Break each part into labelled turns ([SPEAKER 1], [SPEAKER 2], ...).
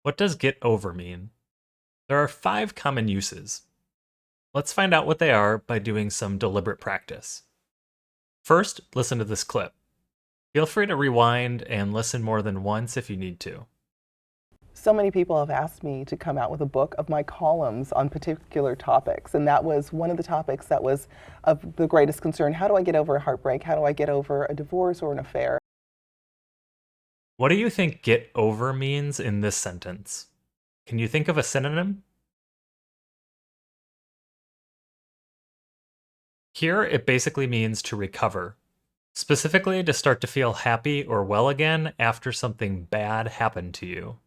[SPEAKER 1] What does get over mean? There are 5 common uses. Let's find out what they are by doing some deliberate practice. First, listen to this clip. Feel free to rewind and listen more than once if you need to.
[SPEAKER 2] So many people have asked me to come out with a book of my columns on particular topics, and that was one of the topics that was of the greatest concern. How do I get over a heartbreak? How do I get over a divorce or an affair?
[SPEAKER 1] What do you think get over means in this sentence? Can you think of a synonym? Here, it basically means to recover, specifically to start to feel happy or well again after something bad happened to you.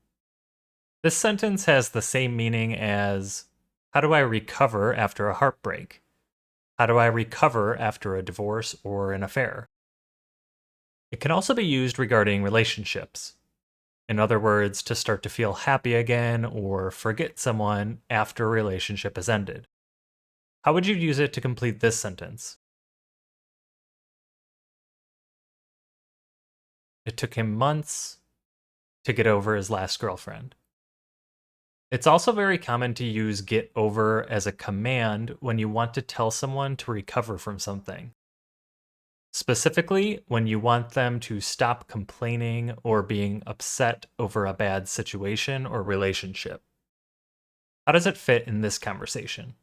[SPEAKER 1] This sentence has the same meaning as, how do I recover after a heartbreak? How do I recover after a divorce or an affair? It can also be used regarding relationships. In other words, to start to feel happy again or forget someone after a relationship has ended. How would you use it to complete this sentence? It took him months to get over his last girlfriend. It's also very common to use get over as a command when you want to tell someone to recover from something. Specifically, when you want them to stop complaining or being upset over a bad situation or relationship. How does it fit in this conversation?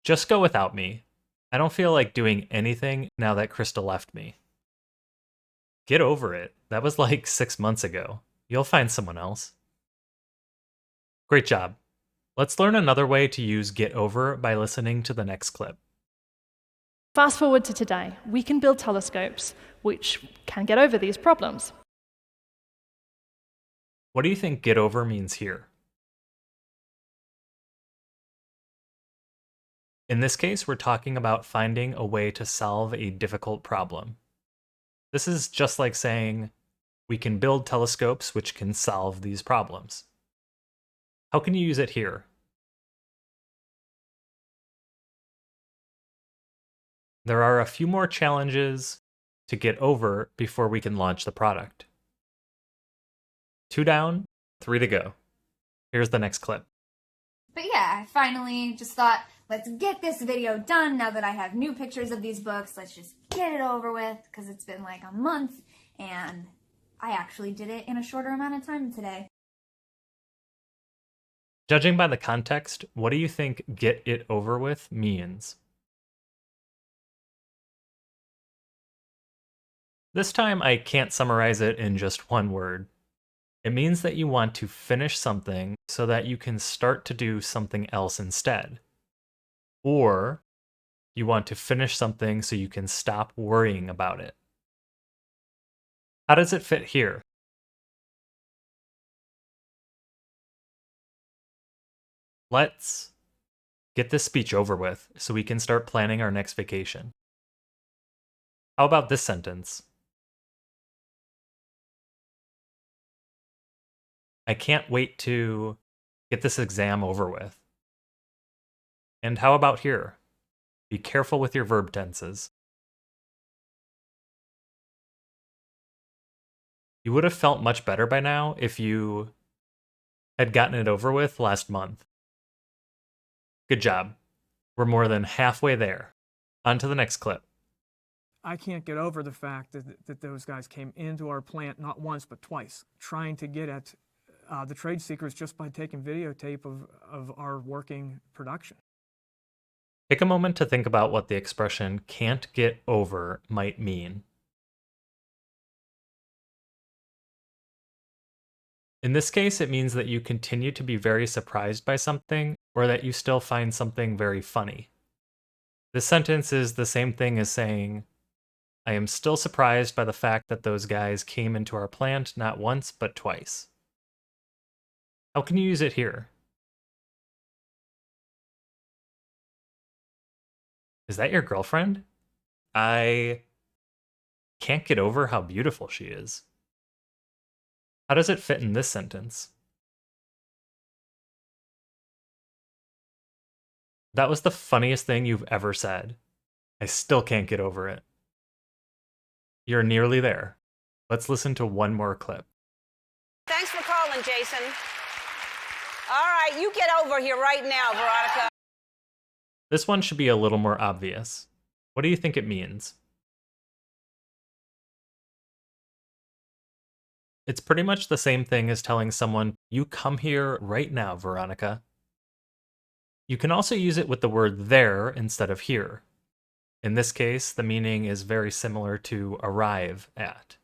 [SPEAKER 1] Just go without me. I don't feel like doing anything now that Krista left me. Get over it. That was like 6 months ago. You'll find someone else. Great job. Let's learn another way to use get over by listening to the next clip.
[SPEAKER 3] Fast forward to today, we can build telescopes which can get over these problems.
[SPEAKER 1] What do you think get over means here? In this case, we're talking about finding a way to solve a difficult problem. This is just like saying, we can build telescopes which can solve these problems. How can you use it here? There are a few more challenges to get over before we can launch the product. 2 down, 3 to go. Here's the next clip.
[SPEAKER 4] But yeah, I finally just thought, let's get this video done now that I have new pictures of these books. Let's just get it over with, because it's been like a month, and I actually did it in a shorter amount of time today.
[SPEAKER 1] Judging by the context, what do you think get it over with means? This time I can't summarize it in just one word. It means that you want to finish something so that you can start to do something else instead. Or you want to finish something so you can stop worrying about it. How does it fit here? Let's get this speech over with so we can start planning our next vacation. How about this sentence? I can't wait to get this exam over with. And how about here? Be careful with your verb tenses. You would have felt much better by now if you had gotten it over with last month. Good job. We're more than halfway there. On to the next clip.
[SPEAKER 5] I can't get over the fact that those guys came into our plant not once but twice, trying to get at the trade secrets just by taking videotape of our working production.
[SPEAKER 1] Take a moment to think about what the expression can't get over might mean. In this case, it means that you continue to be very surprised by something, or that you still find something very funny. This sentence is the same thing as saying, I am still surprised by the fact that those guys came into our plant not once but twice. How can you use it here? Is that your girlfriend? I can't get over how beautiful she is. How does it fit in this sentence? That was the funniest thing you've ever said. I still can't get over it. You're nearly there. Let's listen to one more clip.
[SPEAKER 6] Thanks for calling, Jason. All right, you get over here right now, Veronica.
[SPEAKER 1] This one should be a little more obvious. What do you think it means? It's pretty much the same thing as telling someone, you come here right now, Veronica. You can also use it with the word there instead of here. In this case, the meaning is very similar to arrive at.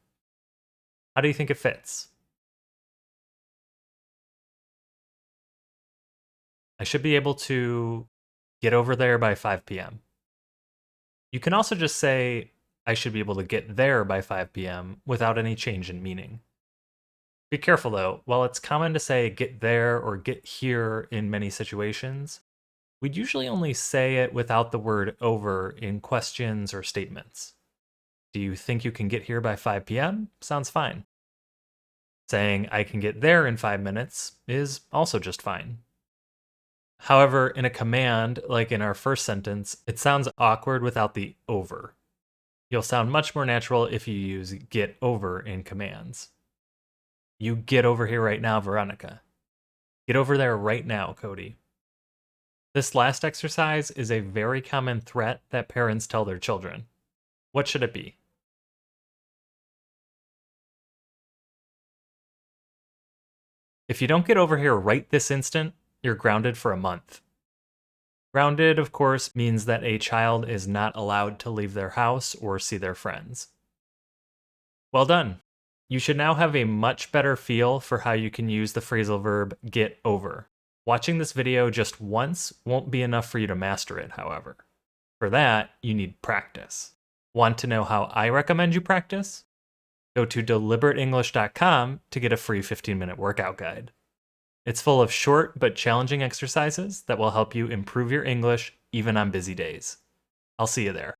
[SPEAKER 1] How do you think it fits? I should be able to get over there by 5 p.m. You can also just say, I should be able to get there by 5 p.m. without any change in meaning. Be careful though, while it's common to say get there or get here in many situations, we'd usually only say it without the word over in questions or statements. Do you think you can get here by 5 p.m.? Sounds fine. Saying I can get there in 5 minutes is also just fine. However, in a command, like in our first sentence, it sounds awkward without the over. You'll sound much more natural if you use get over in commands. You get over here right now, Veronica. Get over there right now, Cody. This last exercise is a very common threat that parents tell their children. What should it be? If you don't get over here right this instant, you're grounded for a month. Grounded, of course, means that a child is not allowed to leave their house or see their friends. Well done. You should now have a much better feel for how you can use the phrasal verb get over. Watching this video just once won't be enough for you to master it, however. For that, you need practice. Want to know how I recommend you practice? Go to deliberateenglish.com to get a free 15-minute workout guide. It's full of short but challenging exercises that will help you improve your English even on busy days. I'll see you there.